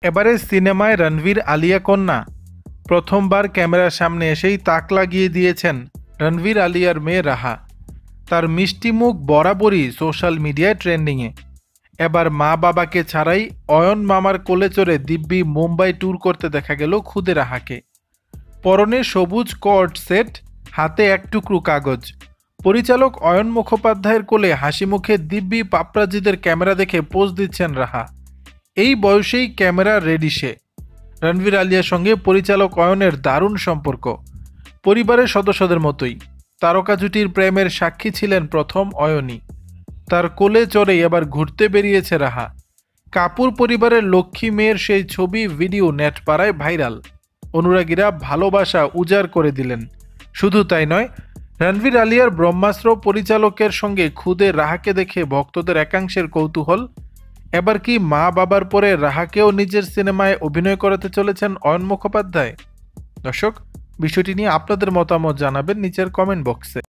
এবারে সিনেমায় রণবীর আলিয়া কন্যা প্রথমবার ক্যামেরার সামনে এসেই তাক লাগিয়ে দিয়েছেন রণবীর আলিয়ার মেয়ে রাহা। তার মিষ্টি মুখ বরাবরই সোশ্যাল মিডিয়ায় ট্রেন্ডিংয়ে। এবার মা বাবাকে ছাড়াই অয়ন মামার কোলে চড়ে দিব্যি মুম্বাই ট্যুর করতে দেখা গেল খুদে রাহাকে। পরনে সবুজ কর্ড সেট, হাতে এক টুকরো কাগজ। পরিচালক অয়ন মুখোপাধ্যায়ের কোলে হাসি মুখে দিব্যি পাপরাজিদের ক্যামেরা দেখে পোজ দিচ্ছেন রাহা। এই বয়সেই ক্যামেরা রেডি সে। রণবীর আলিয়ার সঙ্গে পরিচালক অয়নের দারুণ সম্পর্ক, পরিবারের সদস্যদের মতোই। তারকা জুটির প্রেমের সাক্ষী ছিলেন প্রথম অয়নই। তার কোলে চড়েই এবার ঘুরতে বেরিয়েছে রাহা। কাপুর পরিবারের লক্ষ্মী মেয়ের সেই ছবি ভিডিও নেট পাড়ায় ভাইরাল। অনুরাগীরা ভালোবাসা উজাড় করে দিলেন। শুধু তাই নয়, রণবীর আলিয়ার ব্রহ্মাস্ত্র পরিচালকের সঙ্গে খুদে রাহাকে দেখে ভক্তদের একাংশের কৌতূহল, এবার কি মা বাবার পরে রাহাকেও নিজের সিনেমায় অভিনয় করাতে চলেছেন অয়ন মুখোপাধ্যায়? দর্শক, বিষয়টি নিয়ে আপনাদের মতামত জানাবেন নিচের কমেন্ট বক্সে।